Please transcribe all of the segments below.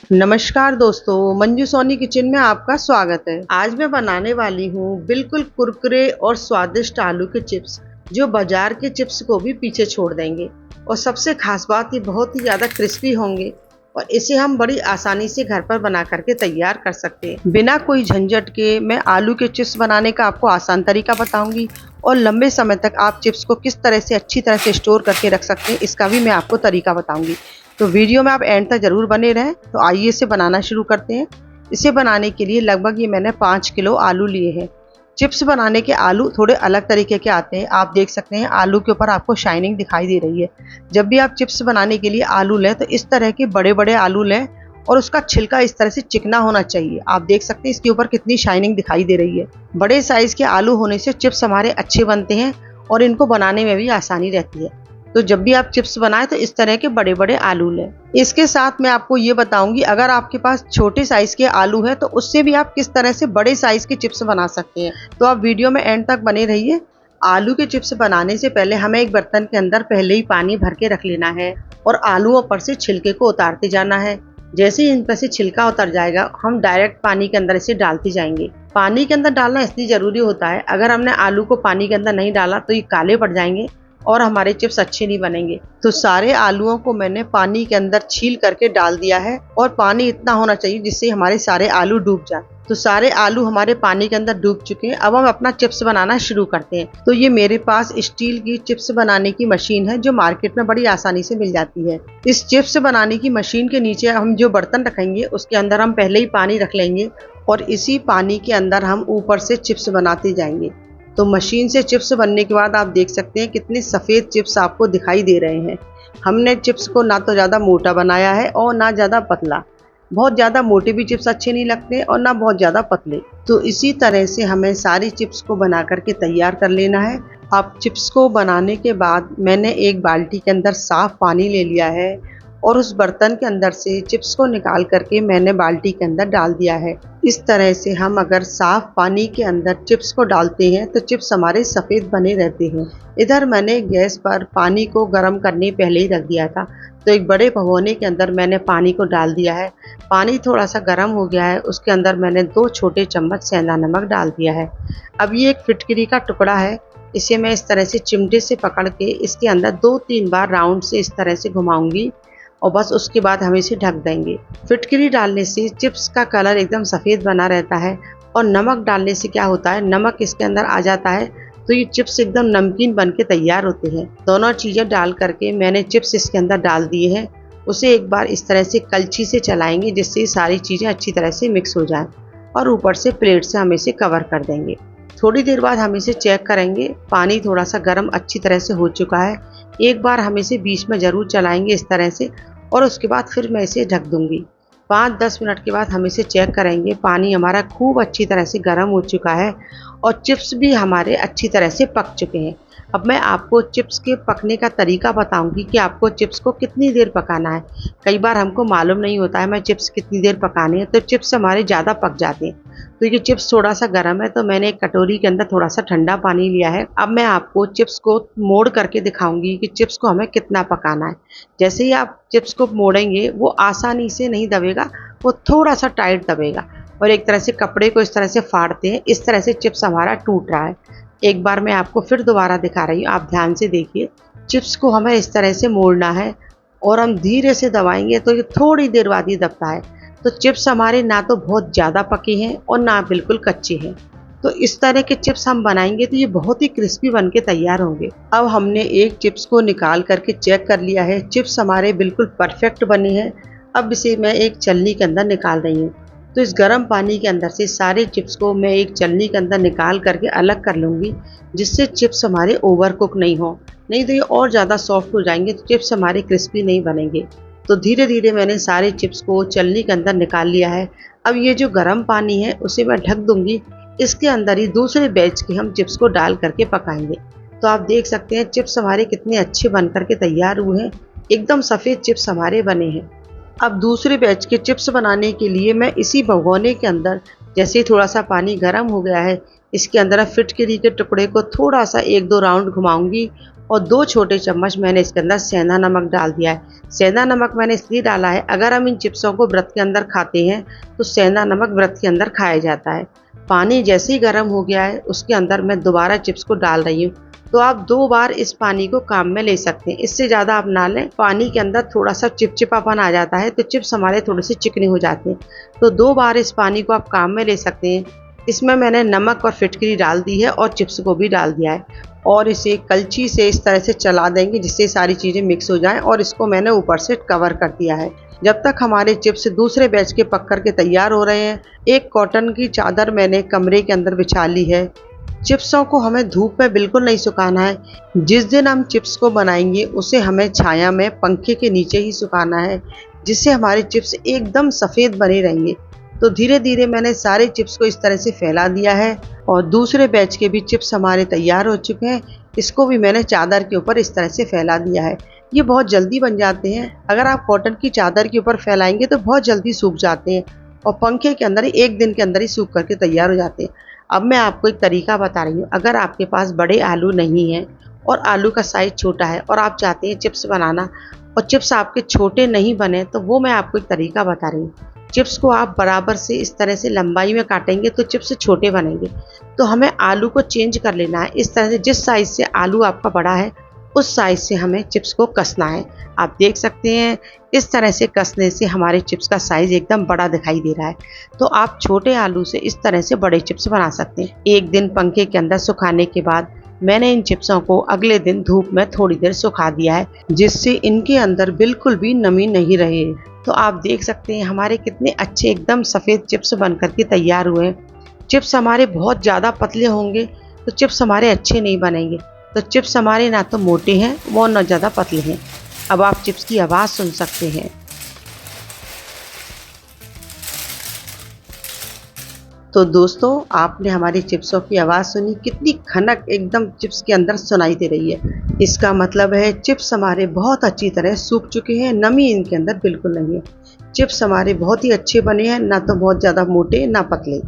नमस्कार दोस्तों, मंजू सोनी किचन में आपका स्वागत है। आज मैं बनाने वाली हूँ बिल्कुल कुरकुरे और स्वादिष्ट आलू के चिप्स, जो बाजार के चिप्स को भी पीछे छोड़ देंगे। और सबसे खास बात, ये बहुत ही ज़्यादा क्रिस्पी होंगे और इसे हम बड़ी आसानी से घर पर बना करके तैयार कर सकते हैं। बिना कोई झंझट के मैं आलू के चिप्स बनाने का आपको आसान तरीका बताऊंगी और लंबे समय तक आप चिप्स को किस तरह से अच्छी तरह से स्टोर करके रख सकते हैं, इसका भी मैं आपको तरीका बताऊंगी। तो वीडियो में आप एंड तक जरूर बने रहें। तो आइए इसे बनाना शुरू करते हैं। इसे बनाने के लिए लगभग ये मैंने 5 किलो आलू लिए हैं। चिप्स बनाने के आलू थोड़े अलग तरीके के आते हैं। आप देख सकते हैं आलू के ऊपर आपको शाइनिंग दिखाई दे रही है। जब भी आप चिप्स बनाने के लिए आलू लें तो इस तरह के बड़े बड़े आलू लें और उसका छिलका इस तरह से चिकना होना चाहिए। आप देख सकते हैं इसके ऊपर कितनी शाइनिंग दिखाई दे रही है। बड़े साइज के आलू होने से चिप्स हमारे अच्छे बनते हैं और इनको बनाने में भी आसानी रहती है। तो जब भी आप चिप्स बनाएं तो इस तरह के बड़े बड़े आलू लें। इसके साथ मैं आपको ये बताऊंगी, अगर आपके पास छोटे साइज के आलू है तो उससे भी आप किस तरह से बड़े साइज के चिप्स बना सकते हैं। तो आप वीडियो में एंड तक बने रहिए। आलू के चिप्स बनाने से पहले हमें एक बर्तन के अंदर पहले ही पानी भर के रख लेना है और आलूओं पर से छिलके को उतारते जाना है। जैसे ही इन पर से छिलका उतर जाएगा, हम डायरेक्ट पानी के अंदर इसे डालते जाएंगे। पानी के अंदर डालना इसलिए जरूरी होता है, अगर हमने आलू को पानी के अंदर नहीं डाला तो ये काले पड़ जाएंगे और हमारे चिप्स अच्छे नहीं बनेंगे। तो सारे आलूओं को मैंने पानी के अंदर छील करके डाल दिया है और पानी इतना होना चाहिए जिससे हमारे सारे आलू डूब जाए। तो सारे आलू हमारे पानी के अंदर डूब चुके हैं। अब हम अपना चिप्स बनाना शुरू करते हैं। तो ये मेरे पास स्टील की चिप्स बनाने की मशीन है, जो मार्केट में बड़ी आसानी से मिल जाती है। इस चिप्स बनाने की मशीन के नीचे हम जो बर्तन रखेंगे उसके अंदर हम पहले ही पानी रख लेंगे और इसी पानी के अंदर हम ऊपर से चिप्स बनाते जाएंगे। तो मशीन से चिप्स बनने के बाद आप देख सकते हैं कितने सफ़ेद चिप्स आपको दिखाई दे रहे हैं। हमने चिप्स को ना तो ज़्यादा मोटा बनाया है और ना ज़्यादा पतला। बहुत ज़्यादा मोटे भी चिप्स अच्छे नहीं लगते और ना बहुत ज़्यादा पतले। तो इसी तरह से हमें सारी चिप्स को बना करके तैयार कर लेना है। अब चिप्स को बनाने के बाद मैंने एक बाल्टी के अंदर साफ़ पानी ले लिया है और उस बर्तन के अंदर से चिप्स को निकाल करके मैंने बाल्टी के अंदर डाल दिया है। इस तरह से हम अगर साफ पानी के अंदर चिप्स को डालते हैं तो चिप्स हमारे सफ़ेद बने रहते हैं। इधर मैंने गैस पर पानी को गर्म करने पहले ही रख दिया था। तो एक बड़े भगोने के अंदर मैंने पानी को डाल दिया है। पानी थोड़ा सा गर्म हो गया है, उसके अंदर मैंने 2 छोटे चम्मच सेंधा नमक डाल दिया है। अब ये एक फिटकरी का टुकड़ा है, इसे मैं इस तरह से चिमटे से पकड़ के इसके अंदर 2-3 बार राउंड से इस तरह से घुमाऊंगी और बस उसके बाद हम इसे ढक देंगे। फिटकरी डालने से चिप्स का कलर एकदम सफ़ेद बना रहता है और नमक डालने से क्या होता है, नमक इसके अंदर आ जाता है तो ये चिप्स एकदम नमकीन बन के तैयार होते हैं। दोनों चीज़ें डाल करके मैंने चिप्स इसके अंदर डाल दिए हैं। उसे एक बार इस तरह से कलछी से चलाएंगे जिससे सारी चीज़ें अच्छी तरह से मिक्स हो जाएं और ऊपर से प्लेट से हम इसे कवर कर देंगे। थोड़ी देर बाद हम इसे चेक करेंगे। पानी थोड़ा सा गर्म अच्छी तरह से हो चुका है। एक बार हम इसे बीच में ज़रूर चलाएंगे इस तरह से और उसके बाद फिर मैं इसे ढक दूंगी। 5-10 मिनट के बाद हम इसे चेक करेंगे। पानी हमारा खूब अच्छी तरह से गर्म हो चुका है और चिप्स भी हमारे अच्छी तरह से पक चुके हैं। अब मैं आपको चिप्स के पकने का तरीका बताऊंगी कि आपको चिप्स को कितनी देर पकाना है। कई बार हमको मालूम नहीं होता है मैं चिप्स कितनी देर पकाने हैं, तो चिप्स हमारे ज़्यादा पक जाते हैं। तो ये चिप्स थोड़ा सा गर्म है तो मैंने एक कटोरी के अंदर थोड़ा सा ठंडा पानी लिया है। अब मैं आपको चिप्स को मोड़ करके दिखाऊंगी कि चिप्स को हमें कितना पकाना है। जैसे ही आप चिप्स को मोड़ेंगे वो आसानी से नहीं दबेगा, वो थोड़ा सा टाइट दबेगा और एक तरह से कपड़े को इस तरह से फाड़ते हैं, इस तरह से चिप्स हमारा टूट रहा है। एक बार मैं आपको फिर दोबारा दिखा रही हूँ, आप ध्यान से देखिए। चिप्स को हमें इस तरह से मोड़ना है और हम धीरे से दबाएंगे तो ये थोड़ी देर बाद ही दबता है। तो चिप्स हमारे ना तो बहुत ज़्यादा पके हैं और ना बिल्कुल कच्चे हैं। तो इस तरह के चिप्स हम बनाएंगे तो ये बहुत ही क्रिस्पी बन के तैयार होंगे। अब हमने एक चिप्स को निकाल करके चेक कर लिया है। चिप्स हमारे बिल्कुल परफेक्ट बने हैं। अब इसे मैं एक छलनी के अंदर निकाल रही हूँ। तो इस गर्म पानी के अंदर से सारे चिप्स को मैं एक छलनी के अंदर निकाल करके अलग कर लूँगी, जिससे चिप्स हमारे ओवर कुक नहीं हो, नहीं तो ये और ज़्यादा सॉफ्ट हो जाएंगे तो चिप्स हमारे क्रिस्पी नहीं बनेंगे। तो धीरे धीरे मैंने सारे चिप्स को छलनी के अंदर निकाल लिया है। अब ये जो गर्म पानी है उसे मैं ढक दूंगी। इसके अंदर ही दूसरे बैच के हम चिप्स को डाल करके पकाएंगे। तो आप देख सकते हैं चिप्स हमारे कितने अच्छे बन करके तैयार हुए हैं। एकदम सफ़ेद चिप्स हमारे बने हैं। अब दूसरे बैच के चिप्स बनाने के लिए मैं इसी भगोने के अंदर, जैसे ही थोड़ा सा पानी गर्म हो गया है, इसके अंदर फिटकरी के टुकड़े को थोड़ा सा 1-2 राउंड घुमाऊंगी और 2 छोटे चम्मच मैंने इसके अंदर सेंधा नमक डाल दिया है। सेंधा नमक मैंने इसलिए डाला है, अगर हम इन चिप्सों को व्रत के अंदर खाते हैं तो सेंधा नमक व्रत के अंदर खाया जाता है। पानी जैसे ही गर्म हो गया है उसके अंदर मैं दोबारा चिप्स को डाल रही हूँ। तो आप 2 बार इस पानी को काम में ले सकते हैं, इससे ज़्यादा आप ना लें। पानी के अंदर थोड़ा सा चिपचिपापन आ जाता है तो चिप्स हमारे थोड़े से चिकने हो जाते हैं। तो 2 बार इस पानी को आप काम में ले सकते हैं। इसमें मैंने नमक और फिटकरी डाल दी है और चिप्स को भी डाल दिया है और इसे कलछी से इस तरह से चला देंगे जिससे सारी चीज़ें मिक्स हो जाएं और इसको मैंने ऊपर से कवर कर दिया है। जब तक हमारे चिप्स दूसरे बैच के पक कर के तैयार हो रहे हैं, एक कॉटन की चादर मैंने कमरे के अंदर बिछा ली है। चिप्सों को हमें धूप में बिल्कुल नहीं सुखाना है। जिस दिन हम चिप्स को बनाएंगे उसे हमें छाया में पंखे के नीचे ही सुखाना है, जिससे हमारे चिप्स एकदम सफ़ेद बने रहेंगे। तो धीरे धीरे मैंने सारे चिप्स को इस तरह से फैला दिया है और दूसरे बैच के भी चिप्स हमारे तैयार हो चुके हैं। इसको भी मैंने चादर के ऊपर इस तरह से फैला दिया है। ये बहुत जल्दी बन जाते हैं। अगर आप कॉटन की चादर के ऊपर फैलाएंगे तो बहुत जल्दी सूख जाते हैं और पंखे के अंदर ही 1 दिन के अंदर ही सूख करके तैयार हो जाते हैं। अब मैं आपको एक तरीका बता रही हूँ। अगर आपके पास बड़े आलू नहीं हैं और आलू का साइज़ छोटा है और आप चाहते हैं चिप्स बनाना और चिप्स आपके छोटे नहीं बने, तो वो मैं आपको एक तरीका बता रही हूँ। चिप्स को आप बराबर से इस तरह से लंबाई में काटेंगे तो चिप्स छोटे बनेंगे। तो हमें आलू को चेंज कर लेना है। इस तरह से जिस साइज़ से आलू आपका बड़ा है उस साइज़ से हमें चिप्स को कसना है। आप देख सकते हैं इस तरह से कसने से हमारे चिप्स का साइज़ एकदम बड़ा दिखाई दे रहा है। तो आप छोटे आलू से इस तरह से बड़े चिप्स बना सकते हैं। 1 दिन पंखे के अंदर सुखाने के बाद मैंने इन चिप्सों को अगले दिन धूप में थोड़ी देर सुखा दिया है, जिससे इनके अंदर बिल्कुल भी नमी नहीं रहे। तो आप देख सकते हैं हमारे कितने अच्छे एकदम सफ़ेद चिप्स बन करके तैयार हुए हैं। चिप्स हमारे बहुत ज़्यादा पतले होंगे तो चिप्स हमारे अच्छे नहीं बनेंगे। तो चिप्स हमारे ना तो मोटे हैं वो ना ज़्यादा पतले हैं। अब आप चिप्स की आवाज़ सुन सकते हैं। तो दोस्तों, आपने हमारी चिप्सों की आवाज़ सुनी, कितनी खनक एकदम चिप्स के अंदर सुनाई दे रही है। इसका मतलब है चिप्स हमारे बहुत अच्छी तरह सूख चुके हैं, नमी इनके अंदर बिल्कुल नहीं है। चिप्स हमारे बहुत ही अच्छे बने हैं, ना तो बहुत ज़्यादा मोटे ना पतले।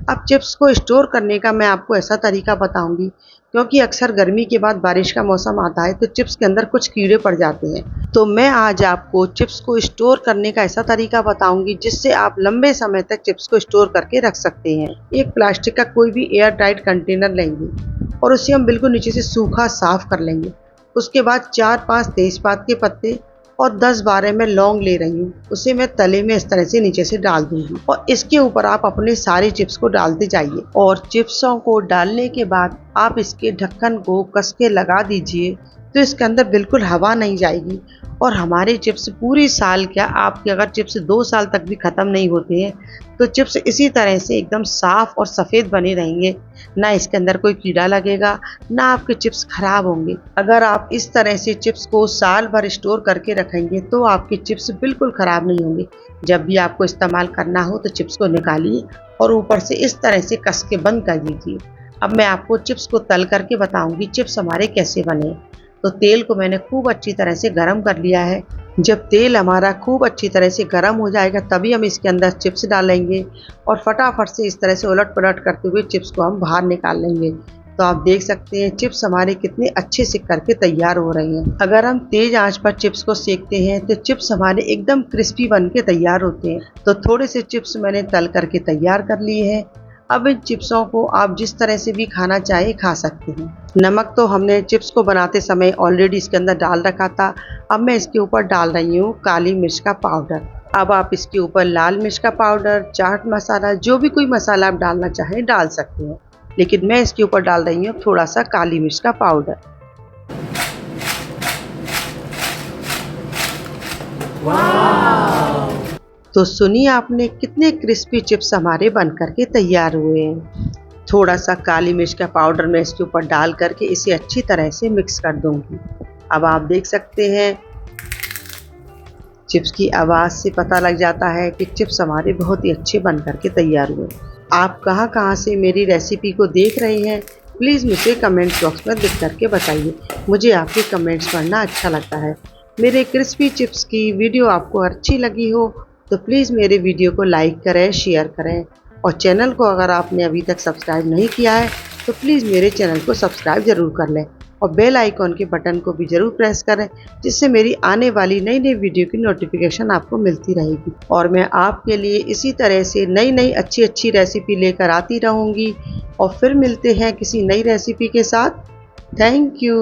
अब चिप्स को स्टोर करने का मैं आपको ऐसा तरीका बताऊंगी, क्योंकि अक्सर गर्मी के बाद बारिश का मौसम आता है तो चिप्स के अंदर कुछ कीड़े पड़ जाते हैं। तो मैं आज आपको चिप्स को स्टोर करने का ऐसा तरीका बताऊंगी जिससे आप लंबे समय तक चिप्स को स्टोर करके रख सकते हैं। एक प्लास्टिक का कोई भी एयर टाइट कंटेनर लेंगे और उसे हम बिल्कुल नीचे से सूखा साफ कर लेंगे। उसके बाद 4-5 तेजपात के पत्ते और 10-12 मैं लौंग ले रही हूँ, उसे मैं तले में इस तरह से नीचे से डाल दूंगी और इसके ऊपर आप अपने सारे चिप्स को डालते जाइए। और चिप्सों को डालने के बाद आप इसके ढक्कन को कस के लगा दीजिए, तो इसके अंदर बिल्कुल हवा नहीं जाएगी और हमारे चिप्स पूरी साल, क्या आपके अगर चिप्स 2 साल तक भी ख़त्म नहीं होते हैं तो चिप्स इसी तरह से एकदम साफ़ और सफ़ेद बने रहेंगे। ना इसके अंदर कोई कीड़ा लगेगा, ना आपके चिप्स खराब होंगे। अगर आप इस तरह से चिप्स को साल भर स्टोर करके रखेंगे तो आपके चिप्स बिल्कुल ख़राब नहीं होंगे। जब भी आपको इस्तेमाल करना हो तो चिप्स को निकालिए और ऊपर से इस तरह से कस के बंद कर दीजिए। अब मैं आपको चिप्स को तल करके बताऊँगी चिप्स हमारे कैसे बने। तो तेल को मैंने खूब अच्छी तरह से गरम कर लिया है। जब तेल हमारा खूब अच्छी तरह से गरम हो जाएगा तभी हम इसके अंदर चिप्स डालेंगे और फटाफट से इस तरह से उलट पलट करते हुए चिप्स को हम बाहर निकाल लेंगे। तो आप देख सकते हैं चिप्स हमारे कितने अच्छे से करके तैयार हो रहे हैं। अगर हम तेज आंच पर चिप्स को सेकते हैं तो चिप्स हमारे एकदम क्रिस्पी बन के तैयार होते हैं। तो थोड़े से चिप्स मैंने तल करके तैयार कर लिए हैं। अब इन चिप्सों को आप जिस तरह से भी खाना चाहे खा सकते हैं। नमक तो हमने चिप्स को बनाते समय ऑलरेडी इसके अंदर डाल रखा था। अब मैं इसके ऊपर डाल रही हूँ काली मिर्च का पाउडर। अब आप इसके ऊपर लाल मिर्च का पाउडर, चाट मसाला, जो भी कोई मसाला आप डालना चाहें डाल सकते हैं, लेकिन मैं इसके ऊपर डाल रही हूँ थोड़ा सा काली मिर्च का पाउडर। तो सुनिए आपने कितने क्रिस्पी चिप्स हमारे बन करके तैयार हुए हैं। थोड़ा सा काली मिर्च का पाउडर मैं इसके ऊपर डाल करके इसे अच्छी तरह से मिक्स कर दूंगी। अब आप देख सकते हैं चिप्स की आवाज़ से पता लग जाता है कि चिप्स हमारे बहुत ही अच्छे बन करके तैयार हुए। आप कहाँ से मेरी रेसिपी को देख रहे हैं, प्लीज़ मुझे कमेंट बॉक्स में लिख करके बताइए। मुझे आपके कमेंट्स पढ़ना अच्छा लगता है। मेरे क्रिस्पी चिप्स की वीडियो आपको अच्छी लगी हो तो प्लीज़ मेरे वीडियो को लाइक करें, शेयर करें और चैनल को अगर आपने अभी तक सब्सक्राइब नहीं किया है तो प्लीज़ मेरे चैनल को सब्सक्राइब ज़रूर कर लें। और बेल आइकॉन के बटन को भी ज़रूर प्रेस करें, जिससे मेरी आने वाली नई नई वीडियो की नोटिफिकेशन आपको मिलती रहेगी। और मैं आपके लिए इसी तरह से नई नई अच्छी अच्छी रेसिपी लेकर आती रहूँगी। और फिर मिलते हैं किसी नई रेसिपी के साथ। Thank you.